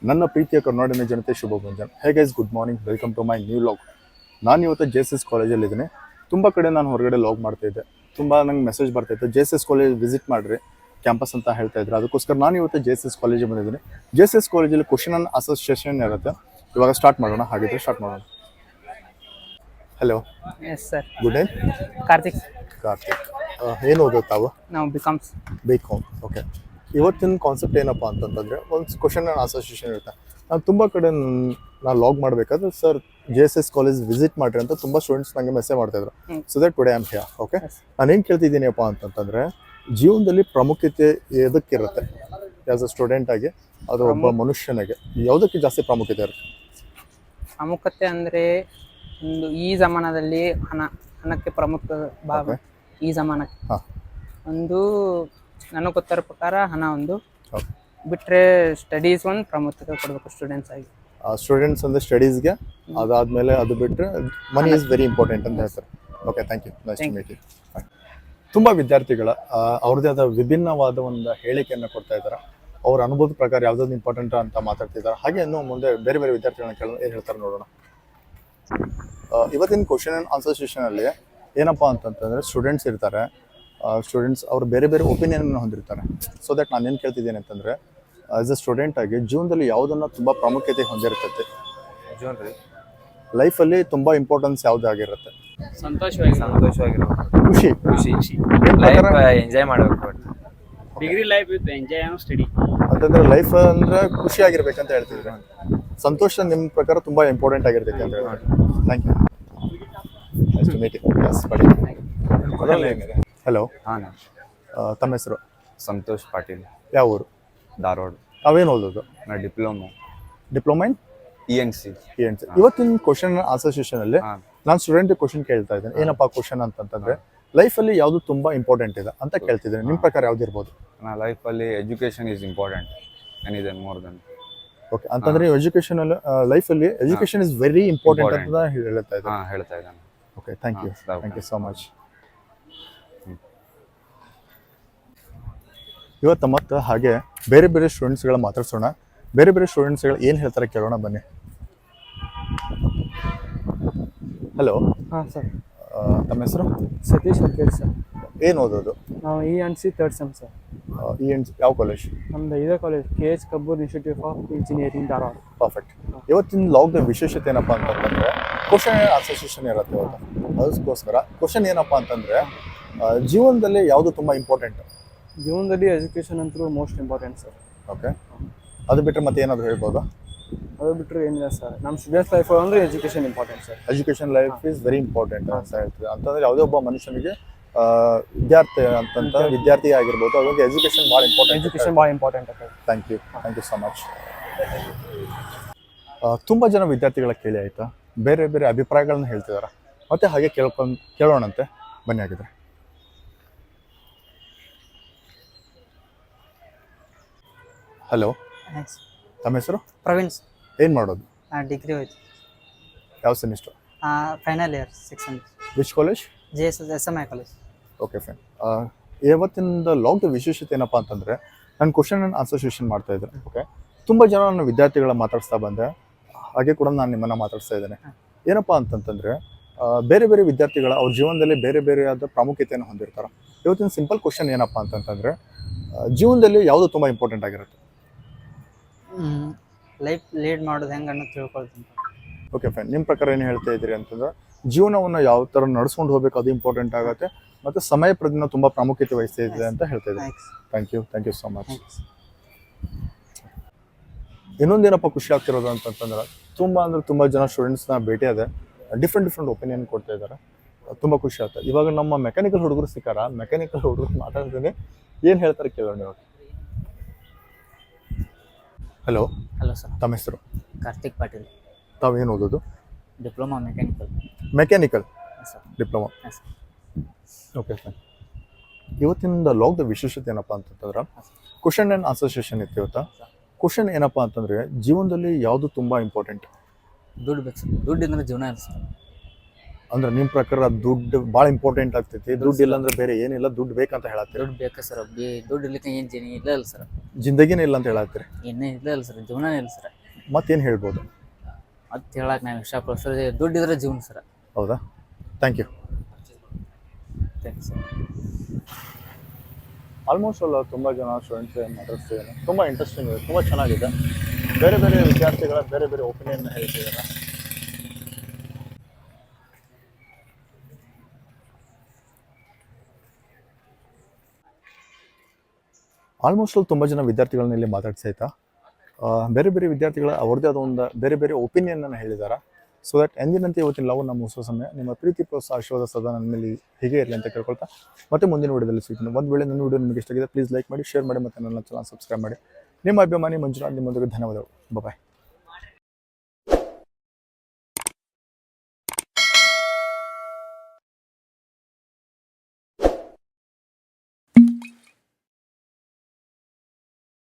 ನನ್ನ ಪ್ರೀತಿಯ ಕರ್ನಾಟಕ ಜನತೆ ಶುಭ ಮುಂಜಾನೆ. Hey guys, good morning, welcome to my new vlog. ನಾನು ಇವತ್ತು JSS ಕಾಲೇಜಲ್ಲಿದ್ದೀನಿ. ತುಂಬ ಕಡೆ ನಾನು ಹೊರಗಡೆ ಲಾಗ್ ಮಾಡ್ತಾಯಿದ್ದೆ. ತುಂಬ ನಂಗೆ ಮೆಸೇಜ್ ಬರ್ತಾಯಿತ್ತು, JSS ಕಾಲೇಜ್ ವಿಸಿಟ್ ಮಾಡಿರಿ ಕ್ಯಾಂಪಸ್ ಅಂತ ಹೇಳ್ತಾ ಇದ್ರು. ಅದಕ್ಕೋಸ್ಕರ ನಾನು ಇವತ್ತು JSS ಕಾಲೇಜಿಗೆ ಬಂದಿದ್ದೀನಿ. JSS ಕಾಲೇಜಲ್ಲಿ ಕ್ವಶನ್ ಆ್ಯಂಡ್ ಆನ್ಸರ್ ಸೆಷನ್ ಇರುತ್ತೆ. ಇವಾಗ ಸ್ಟಾರ್ಟ್ ಮಾಡೋಣ. ಹಾಗಿದ್ರೆ ಸ್ಟಾರ್ಟ್ ಮಾಡೋಣ. Hello. Yes sir. Good name? Karthik. Karthik. ಏನು ಓದೋದು ತಾವು? ನಾವು ಬಿಕಾಮ್ಸ್. B.Com. ಓಕೆ. ಇವತ್ತಿನ ಕಾನ್ಸೆಪ್ಟ್ ಏನಪ್ಪ ಅಂತಂತಂದರೆ, ಒಂದು ಕ್ವಶನ್ ಆ್ಯಂಡ್ ಆನ್ಸರ್ ಸೆಷನ್ ಇರುತ್ತೆ. ನಾನು ತುಂಬ ಕಡೆ ನಾನು ಲಾಗ್ ಮಾಡಬೇಕಾದ್ರೆ ಸರ್ JSS ಕಾಲೇಜ್ ವಿಸಿಟ್ ಮಾಡಿರಿ ಅಂತ ತುಂಬ ಸ್ಟೂಡೆಂಟ್ಸ್ ನನಗೆ ಮೆಸೇಜ್ ಮಾಡ್ತಾಯಿದ್ರು. So that today am here. Okay. ನಾನೇನು ಕೇಳ್ತಿದ್ದೀನಿಯಪ್ಪ ಅಂತಂತಂದರೆ, ಜೀವನದಲ್ಲಿ ಪ್ರಾಮುಖ್ಯತೆ ಎದಕ್ಕಿರುತ್ತೆ ಆ್ಯಸ್ ಅ ಸ್ಟೂಡೆಂಟ್ ಆಗಿ, ಅದು ಒಬ್ಬ ಮನುಷ್ಯನಿಗೆ ಯಾವುದಕ್ಕೆ ಜಾಸ್ತಿ ಪ್ರಾಮುಖ್ಯತೆ ಇರುತ್ತೆ? ಪ್ರಾಮುಖ್ಯತೆ ಅಂದರೆ ಒಂದು ಈ ಜಮಾನದಲ್ಲಿ ಹಣಕ್ಕೆ ಪ್ರಮುಖ ಭಾಗ. ಈ ಜಮಾನಕ್ಕೆ ಒಂದು ನನಗೆ ಗೊತ್ತಿರೋ ಪ್ರಕಾರ ಹಣ ಒಂದು ಬಿಟ್ಟರೆ ಸ್ಟಡೀಸ್ ಒಂದು ಪ್ರಾಮುಖ್ಯತೆ ಕೊಡಬೇಕು ಸ್ಟೂಡೆಂಟ್ಸ್ ಆಗಿ. ಸ್ಟೂಡೆಂಟ್ಸ್ ಅಂದರೆ ಸ್ಟಡೀಸ್ಗೆ, ಅದಾದಮೇಲೆ ಅದು ಬಿಟ್ಟರೆ ಮನಿ ಈಸ್ ವೆರಿ ಇಂಪಾರ್ಟೆಂಟ್ ಅಂತ ಹೇಳ್ತಾರೆ. Okay, thank you. Nice to meet you. ತುಂಬ ವಿದ್ಯಾರ್ಥಿಗಳ ಅವ್ರದ್ದೇ ಆದ ವಿಭಿನ್ನವಾದ ಒಂದು ಹೇಳಿಕೆಯನ್ನು ಕೊಡ್ತಾ ಇದ್ದಾರೆ. ಅವ್ರ ಅನುಭವದ ಪ್ರಕಾರ ಯಾವುದಾದ್ರು ಇಂಪಾರ್ಟೆಂಟ್ ಅಂತ ಮಾತಾಡ್ತಿದ್ದಾರೆ. ಹಾಗೆ ಇನ್ನೂ ಮುಂದೆ ಬೇರೆ ಬೇರೆ ವಿದ್ಯಾರ್ಥಿಗಳನ್ನ ಕೇಳೋಣ, ಏನು ಹೇಳ್ತಾರೆ ನೋಡೋಣ. ಇವತ್ತಿನ ಕ್ವಶನ್ ಆ್ಯಂಡ್ ಆನ್ಸರ್ ಸೆಷನಲ್ಲಿ ಏನಪ್ಪ ಅಂತಂತಂದರೆ, ಸ್ಟೂಡೆಂಟ್ಸ್ ಇರ್ತಾರೆ. ಸ್ಟೂಡೆಂಟ್ಸ್ ಅವರು ಬೇರೆ ಬೇರೆ ಒಪಿನಿಯನ್ ಹೊಂದಿರ್ತಾರೆ. ಸೊ ದಟ್ ನಾನು ಏನು ಕೇಳ್ತಿದ್ದೀನಿ ಅಂತಂದರೆ, ಆಸ್ ಎ ಸ್ಟೂಡೆಂಟ್ ಆಗಿ ಜೀವನದಲ್ಲಿ ಯಾವುದನ್ನು ತುಂಬ ಪ್ರಾಮುಖ್ಯತೆ ಹೊಂದಿರ್ತೈತೆ? ಲೈಫಲ್ಲಿ ತುಂಬ ಇಂಪಾರ್ಟೆನ್ಸ್ ಯಾವುದಾಗಿರುತ್ತೆ? ಸಂತೋಷವಾಗಿರೋ ಖುಷಿ. ಎಂಜಾಯ್ ಮಾಡಬೇಕು. Degree life with enjoy study ಅಂತಂದರೆ ಲೈಫ್ ಅಂದರೆ ಖುಷಿಯಾಗಿರ್ಬೇಕಂತ ಹೇಳ್ತಿದ್ರೆ, ಸಂತೋಷ ನಿಮ್ಮ ಪ್ರಕಾರ ತುಂಬ ಇಂಪಾರ್ಟೆಂಟ್ ಆಗಿರ್ತೈತೆ ಅಂತ ಹೇಳ್ತಾರೆ. Thank you. Nice to meet you. Yes, buddy. Hello. ಹಾಂ, ತಮ್ಮ ಹೆಸರು? ಸಂತೋಷ್ ಪಾಟೀಲ್. ಯಾವ ಊರು? ಧಾರವಾಡ. ತಾವೇನು ಓದೋದು? ನಾ ಡಿಪ್ಲೊಮಾ ಡಿಪ್ಲೊಮಾ ಇನ್ ENC. ಇವತ್ತಿನ ಕ್ವಶನ್ ಆನ್ಸರ್ ಸೆಷನಲ್ಲಿ ನಾನು ಸ್ಟೂಡೆಂಟ್ ಕ್ವಶನ್ ಕೇಳ್ತಾ ಇದ್ದೇನೆ. ಏನಪ್ಪ ಕ್ವಶನ್ ಅಂತಂತಂದ್ರೆ, ಲೈಫಲ್ಲಿ ಯಾವುದು ತುಂಬಾ ಇಂಪಾರ್ಟೆಂಟ್ ಇದೆ ಅಂತ ಕೇಳ್ತಿದ್ದೇನೆ. ನಿಮ್ಮ ಪ್ರಕಾರ ಯಾವ್ದಿರ್ಬೋದು? ನಾ ಲೈಫಲ್ಲಿ education is important anything more than. Okay, ಅಂತಂದ್ರೆ ಎಜುಕೇಶನ್ ಲೈಫಲ್ಲಿ ಎಜುಕೇಶನ್ ಇಸ್ ವೆರಿ ಇಂಪಾರ್ಟೆಂಟ್ ಅಂತ ಹೇಳ್ತಾ ಇದ್ದಾರೆ. ಹೇಳ್ತಾ ಇದ್ದಾನೆ. Okay, thank you so much. ಇವತ್ತು ಮತ್ತೆ ಹಾಗೆ ಬೇರೆ ಬೇರೆ ಸ್ಟೂಡೆಂಟ್ಸ್ಗಳ ಮಾತಾಡ್ಸೋಣ. ಬೇರೆ ಬೇರೆ ಸ್ಟೂಡೆಂಟ್ಸ್ಗಳು ಏನು ಹೇಳ್ತಾರೆ ಕೇಳೋಣ, ಬನ್ನಿ. ಹಲೋ. ಹಾಂ ಸರ್. ತಮ್ಮ ಹೆಸರು? ಸತೀಶ್ ಅರ್ಕೇಡ್ ಸರ್. ಏನು ಓದೋದು? ನಾವು ENC third sem sir. ENC ಯಾವ ಕಾಲೇಜ್? ನಮ್ಮದು ಇದೇ college, KH Kabbur institute of engineering Dharwad. Perfect. ಇವತ್ತಿನ ಲಾಗ್ನ ವಿಶೇಷತೆ ಏನಪ್ಪ ಅಂತಂದರೆ, ಕ್ವಶನ್ ಆನ್ಸರ್ ಸೆಷನ್ ಇರುತ್ತೆ ಇವತ್ತು. ಅದಕ್ಕೋಸ್ಕರ ಕ್ವಶನ್ ಏನಪ್ಪ ಅಂತಂದರೆ, ಜೀವನದಲ್ಲಿ ಯಾವುದು ತುಂಬ ಇಂಪಾರ್ಟೆಂಟ್? ಜೀವನದಲ್ಲಿ ಎಜುಕೇಷನ್ ಅಂತೂ ಮೋಸ್ಟ್ ಇಂಪಾರ್ಟೆಂಟ್ ಸರ್. ಓಕೆ, ಅದು ಬಿಟ್ಟರೆ ಮತ್ತೆ ಏನಾದರೂ ಹೇಳ್ಬೋದಾ? ಅದು ಬಿಟ್ಟರೆ ಏನಿಲ್ಲ ಸರ್, ನಮ್ಮ ಸ್ಟೂಡೆಂಟ್ಸ್ ಲೈಫ್ ಅಂದರೆ education important sir. Education life is very important ಅಂತ ಹೇಳ್ತೀವಿ. ಅಂತಂದರೆ ಯಾವುದೇ ಒಬ್ಬ ಮನುಷ್ಯನಿಗೆ ವಿದ್ಯಾರ್ಥಿ ಆಗಿರ್ಬೋದು, ಅವಾಗ ಎಜುಕೇಷನ್ ಭಾಳ important. Thank you so much. ತುಂಬ ಜನ ವಿದ್ಯಾರ್ಥಿಗಳ ಕೇಳಿ ಆಯಿತಾ, ಬೇರೆ ಬೇರೆ ಅಭಿಪ್ರಾಯಗಳನ್ನ ಹೇಳ್ತಿದ್ದಾರೆ. ಮತ್ತೆ ಹಾಗೆ ಕೇಳೋಣಂತೆ, ಬನ್ನಿ. ಆಗಿದ್ರೆ ಹಲೋ. ತಮ್ಮ ಹೆಸರು? ಪ್ರವೀಣ್. ಏನು ಮಾಡೋದು? ಡಿಗ್ರಿ ಹೋಯ್ತು. ಯಾವ semester? Final year 6 semester. Which college? JSS SMI college. Okay, fine. ಇವತ್ತಿನ ಲಾಗ್ದ ವಿಶೇಷತೆ ಏನಪ್ಪ ಅಂತಂದರೆ, ನಾನು ಕ್ವಶನ್ ಆ್ಯಂಡ್ ಆನ್ಸರ್ ಸೆಷನ್ ಮಾಡ್ತಾ ಇದ್ದೆ. ಓಕೆ, ತುಂಬ ಜನ ನನ್ನ ವಿದ್ಯಾರ್ಥಿಗಳ ಮಾತಾಡಿಸ್ತಾ ಬಂದೆ. ಹಾಗೆ ಕೂಡ ನಾನು ನಿಮ್ಮನ್ನು ಮಾತಾಡಿಸ್ತಾ ಇದ್ದೇನೆ. ಏನಪ್ಪ ಅಂತಂತಂದರೆ, ಬೇರೆ ಬೇರೆ ವಿದ್ಯಾರ್ಥಿಗಳ ಅವ್ರ ಜೀವನದಲ್ಲಿ ಬೇರೆ ಬೇರೆಯಾದ ಪ್ರಾಮುಖ್ಯತೆಯನ್ನು ಹೊಂದಿರ್ತಾರೆ. ಇವತ್ತಿನ ಸಿಂಪಲ್ ಕ್ವಶನ್ ಏನಪ್ಪ ಅಂತಂತಂದರೆ, ಜೀವನದಲ್ಲಿ ಯಾವುದು ತುಂಬ ಇಂಪಾರ್ಟೆಂಟ್ ಆಗಿರುತ್ತೆ? ಲೈಫ್ ಲೀಡ್ ಮಾಡೋದು ಹೆಂಗೆ ಅನ್ನೋದು ತಿಳ್ಕೊಳ್ತೀನಿ. Okay, fine. ನಿಮ್ಮ ಪ್ರಕಾರ ಏನು ಹೇಳ್ತಾ ಇದ್ದೀರಿ ಅಂತಂದ್ರೆ, ಜೀವನವನ್ನು ಯಾವ ಥರ ನಡ್ಸ್ಕೊಂಡು ಹೋಗ್ಬೇಕು ಅದು ಇಂಪಾರ್ಟೆಂಟ್ ಆಗುತ್ತೆ, ಮತ್ತು ಸಮಯ ಪ್ರಜ್ಞೆ ತುಂಬ ಪ್ರಾಮುಖ್ಯತೆ ವಹಿಸ್ತಾ ಇದೆ ಅಂತ ಹೇಳ್ತಾ ಇದ್ದೀನಿ. Thank you so much. ಇನ್ನೊಂದೇನಪ್ಪ ಖುಷಿ ಆಗ್ತಿರೋದು ಅಂತಂತಂದ್ರೆ, ತುಂಬ ಜನ ಸ್ಟೂಡೆಂಟ್ಸ್ನ ಭೇಟಿಯಾದೆ, ಡಿಫ್ರೆಂಟ್ ಒಪಿನಿಯನ್ ಕೊಡ್ತಾ ಇದ್ದಾರೆ. ತುಂಬ ಖುಷಿ ಆಗ್ತದೆ. ಇವಾಗ ನಮ್ಮ ಮೆಕ್ಯಾನಿಕಲ್ ಹುಡುಗರು ಸಿಕ್ಕಾರ, ಮೆಕ್ಯಾನಿಕಲ್ ಹುಡುಗರು ಮಾತಾಡ್ತೀನಿ, ಏನು ಹೇಳ್ತಾರೆ ಕೇಳೋಣ ಇವಾಗ. ಹಲೋ. ಸರ್. ತಮ್ಮ ಹೆಸರು? ಕಾರ್ತಿಕ್ ಪಾಟೀಲ್. ತಾವೇನು ಓದೋದು? Diploma mechanical sir. Diploma. Okay, fine. ಇವತ್ತಿನ ಲಾಗ್ದ ವಿಶೇಷತೆ ಏನಪ್ಪ ಅಂತಂದ್ರೆ, ಕ್ವಶನ್ ಆ್ಯಂಡ್ ಆನ್ಸರ್ ಸೆಷನ್ ಇತ್ತು ಇವತ್ತು. ಕ್ವಶನ್ ಏನಪ್ಪ ಅಂತಂದರೆ, ಜೀವನದಲ್ಲಿ ಯಾವುದು ತುಂಬ ಇಂಪಾರ್ಟೆಂಟ್? ದುಡ್ಡು ಬೇಕು ಸರ್. ದುಡ್ಡು ಅಂದ್ರೆ ಜೀವನ ಇಲ್ಲ ಸರ್. ಅಂದ್ರೆ ನಿಮ್ಮ ಪ್ರಕಾರ ದುಡ್ಡು ಭಾಳ ಇಂಪಾರ್ಟೆಂಟ್ ಆಗ್ತೈತಿ? ದುಡ್ಡು ಇಲ್ಲ ಅಂದ್ರೆ ಬೇರೆ ಏನಿಲ್ಲ, ದುಡ್ಡು ಬೇಕಂತ ಹೇಳತ್ತೀರಿ? ದುಡ್ಡು ಬೇಕಾ ಸರ್. ದುಡ್ಡು ಇರ್ಲಿಕ್ಕೆ ಏನು ಇಲ್ಲ ಸರ್. ಜಿಂದಗಿನೇ ಇಲ್ಲ ಅಂತ ಹೇಳತ್ತೀರಿ? ಇನ್ನೇ ಇಲ್ಲ ಸರ್, ಜೀವನ ಇಲ್ಲ ಸರ್. ಮತ್ತೇನು ಹೇಳ್ಬೋದು? ಮತ್ತೆ ಹೇಳಕ್ಕೆ ನಾನು ಇಷ್ಟಪಡೋ ಸರ್ ದುಡ್ಡಿದ್ರೆ ಜೀವನ ಸರ್. ಹೌದಾ? Thank you. Thanks sir. Almost ಅಲ್ಲ ತುಂಬ ಜನ ಸ್ಟೂಡೆಂಟ್ಸ್ ಏನು ಮಾತಾಡ್ತಿದ್ದಾರೆ, ತುಂಬ ಇಂಟ್ರೆಸ್ಟಿಂಗ್ ಇದೆ, ತುಂಬ ಚೆನ್ನಾಗಿದೆ. ಬೇರೆ ಬೇರೆ ವಿದ್ಯಾರ್ಥಿಗಳ ಬೇರೆ ಬೇರೆ ಒಪಿನಿಯನ್ನ ಹೇಳ್ತಿದ್ದಾರೆ. ಆಲ್ಮೋಸ್ಟ್ ಅಲ್ಲಿ ತುಂಬ ಜನ ವಿದ್ಯಾರ್ಥಿಗಳನ್ನ ಇಲ್ಲಿ ಮಾತಾಡ್ಸೈತಾ ಬೇರೆ ಬೇರೆ ವಿದ್ಯಾರ್ಥಿಗಳ ಅವ್ರದ್ದೇ ಆದ ಒಂದು ಬೇರೆ ಬೇರೆ ಒಪಿನಿಯನ್ನ ಹೇಳಿದ್ದಾರೆ. ಸೊ ದಟ್ ಎಂದಿನಂತೆ ಇವತ್ತಿನ ನಾವು ನಮ್ಮ ಮುಗಿಸೋ ಸಮಯ ನಿಮ್ಮ ಪ್ರೀತಿ ಪ್ರೋತ್ಸಾಹ ಆಶೀರ್ವಾದ ಸದಾ ನನ್ನ ಮೇಲೆ ಹೀಗೆ ಇರಲಿ ಅಂತ ಕೇಳ್ಕೊಳ್ತಾ ಮತ್ತೆ ಮುಂದಿನ ವಿಡಿಯೋದಲ್ಲಿ ಸಿಗ್ತೀನಿ. ಒಂದು ವೇಳೆ ನನ್ನ ವಿಡಿಯೋ ನಿಮಗೆ ಇಷ್ಟ ಆಗಿದೆ ಪ್ಲೀಸ್ ಲೈಕ್ ಮಾಡಿ, ಶೇರ್ ಮಾಡಿ ಮತ್ತು ನನ್ನ ಚಾನಲ್ ಸಬ್ಸ್ಕ್ರೈಬ್ ಮಾಡಿ. ನಿಮ್ಮ ಅಭಿಮಾನಿ ಮಂಜುನಾಥ್, ನಿಮ್ಮೊಂದಿಗೆ ಧನ್ಯವಾದಗಳು. ಬಾಯ್.